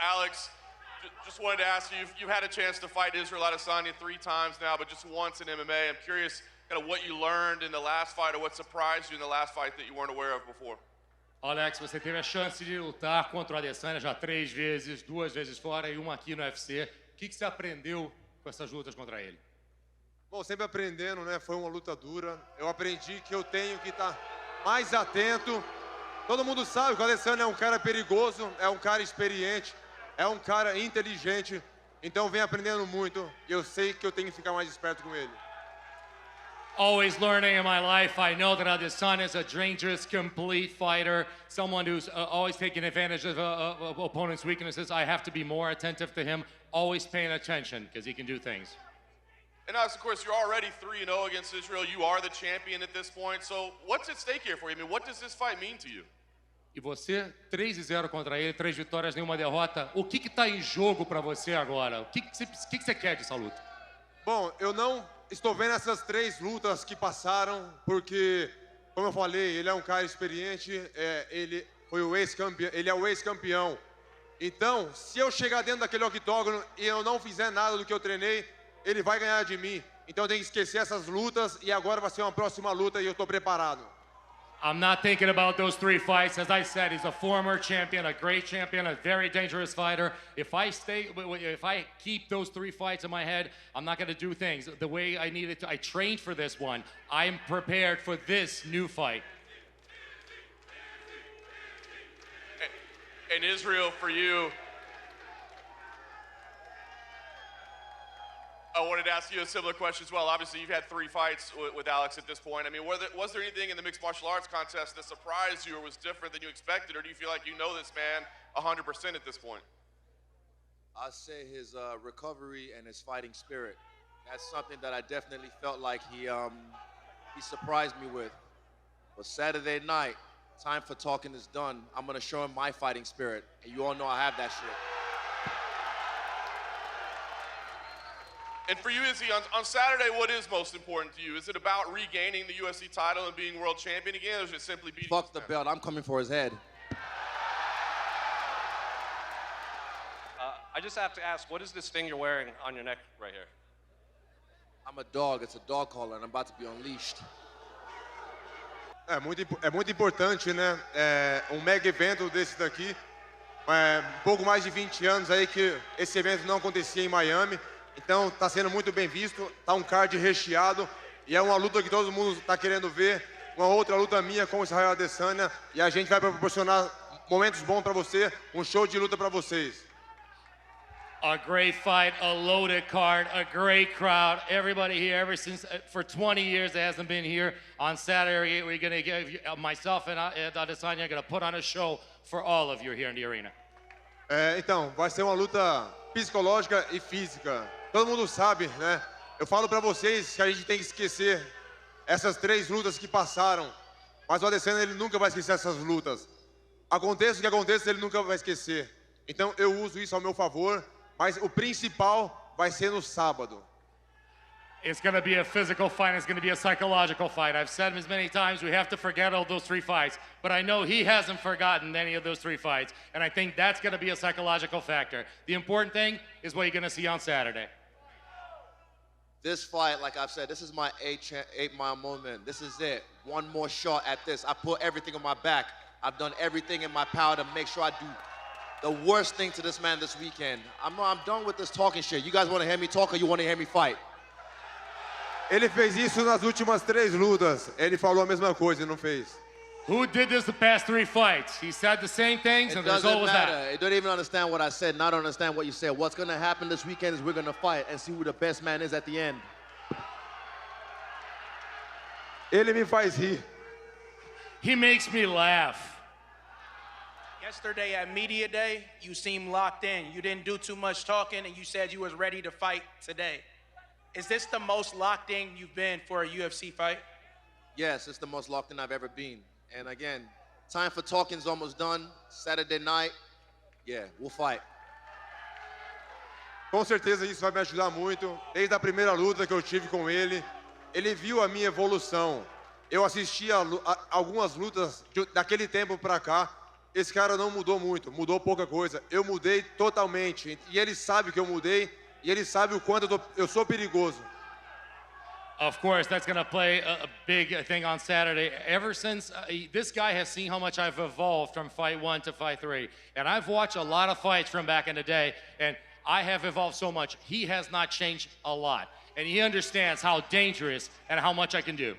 Alex, just wanted to ask you, you've had a chance to fight Israel Adesanya 3 times now, but just once in MMA. I'm curious kind of what you learned in the last fight or what surprised you in the last fight that you weren't aware of before. Alex, você teve a chance de lutar contra o Adesanya já 3 vezes, 2 vezes fora e uma aqui no UFC. O que você aprendeu com essas lutas contra ele? Bom, sempre aprendendo, né? Foi uma luta dura. Eu aprendi que eu tenho que estar mais atento. Todo mundo sabe que o Adesanya é um cara perigoso, é um cara experiente, é um cara inteligente. Então vem aprendendo muito e eu sei que eu tenho que ficar mais esperto com ele. Always learning in my life. I know that Adesanya is a dangerous, complete fighter, someone who's always taking advantage of opponents' weaknesses. I have to be more attentive to him, always paying attention because he can do things. And Alex, of course, you're already 3-0 against Israel. You are the champion at this point. So what's at stake here for you? I mean, what does this fight mean to you? E você, 3-0 contra ele, 3 vitórias, nenhuma derrota. O que está em jogo para você agora? O que você quer dessa luta? Bom, eu não estou vendo essas 3 lutas que passaram, porque, como eu falei, ele é um cara experiente, ele foi o ex-campeão, ele é o ex-campeão. Então, se eu chegar dentro daquele octógono e eu não fizer nada do que eu treinei, ele vai ganhar de mim. Então eu tenho que esquecer essas lutas e agora vai ser uma próxima luta e eu estou preparado. I'm not thinking about those 3 fights. As I said, he's a former champion, a great champion, a very dangerous fighter. If I keep those 3 fights in my head, I'm not going to do things the way I needed to. I trained for this one. I'm prepared for this new fight. And Israel, for you, I wanted to ask you a similar question as well. Obviously, you've had 3 fights with Alex at this point. I mean, was there anything in the mixed martial arts contest that surprised you or was different than you expected, or do you feel like you know this man 100% at this point? I say his recovery and his fighting spirit. That's something that I definitely felt like he surprised me with. But Saturday night, time for talking is done. I'm gonna show him my fighting spirit, and you all know I have that shit. And for you, Izzy, on Saturday, what is most important to you? Is it about regaining the UFC title and being world champion again, or is it simply beating? Fuck the belt. I'm coming for his head. I just have to ask, what is this thing you're wearing on your neck right here? I'm a dog. It's a dog collar, and I'm about to be unleashed. É muito importante, né? Um mega evento desse daqui. Pouco mais de 20 anos aí que esse evento não acontecia em Miami. Então está sendo muito bem visto, está um card recheado e é uma luta que todo mundo está querendo ver, uma outra luta minha com o Israel Adesanya e a gente vai proporcionar momentos bons para você, um show de luta para vocês. A great fight, a loaded card, a great crowd. Everybody here, ever since for 20 years, it hasn't been here. On Saturday, we're going to give myself and Adesanya are going to put on a show for all of you here in the arena. Então, vai ser uma luta psicológica e física. Todo mundo sabe, né? Eu falo pra vocês que a gente tem que esquecer essas 3 lutas que passaram. Mas o Adesanya, ele nunca vai esquecer essas lutas. Aconteça o que aconteça, ele nunca vai esquecer. Então eu uso isso ao meu favor, mas o principal vai ser no sábado. It's going to be a physical fight. It's going to be a psychological fight. I've said as many times, we have to forget all those 3 fights. But I know he hasn't forgotten any of those 3 fights. And I think that's going to be a psychological factor. The important thing is what you're going to see on Saturday. This fight, like I've said, this is my 8-mile moment. This is it. One more shot at this. I put everything on my back. I've done everything in my power to make sure I do the worst thing to this man this weekend. I'm done with this talking shit. You guys want to hear me talk or you want to hear me fight? Ele fez isso nas últimas 3 lutas. Ele falou a mesma coisa e não fez. Who did this the past 3 fights? He said the same things, and the result was that. It don't even understand what I said, not understand what you said. What's going to happen this weekend is we're going to fight and see who the best man is at the end. Ele me faz rir. He makes me laugh. Yesterday at Media Day, you seemed locked in. You didn't do too much talking, and you said you was ready to fight today. Is this the most locked in you've been for a UFC fight? Yes, it's the most locked in I've ever been. And again, time for talking is almost done. Saturday night, yeah, we'll fight. Com certeza isso vai me ajudar muito. Desde a primeira luta que eu tive com ele, ele viu a minha evolução. Eu assisti a algumas lutas daquele tempo pra cá. esse cara não mudou muito, mudou pouca coisa. Eu mudei totalmente. E ele sabe que eu mudei, e ele sabe o quanto eu sou perigoso. Of course, that's going to play a big thing on Saturday. Ever since this guy has seen how much I've evolved from fight 1 to fight 3. And I've watched a lot of fights from back in the day, and I have evolved so much. He has not changed a lot. And he understands how dangerous and how much I can do.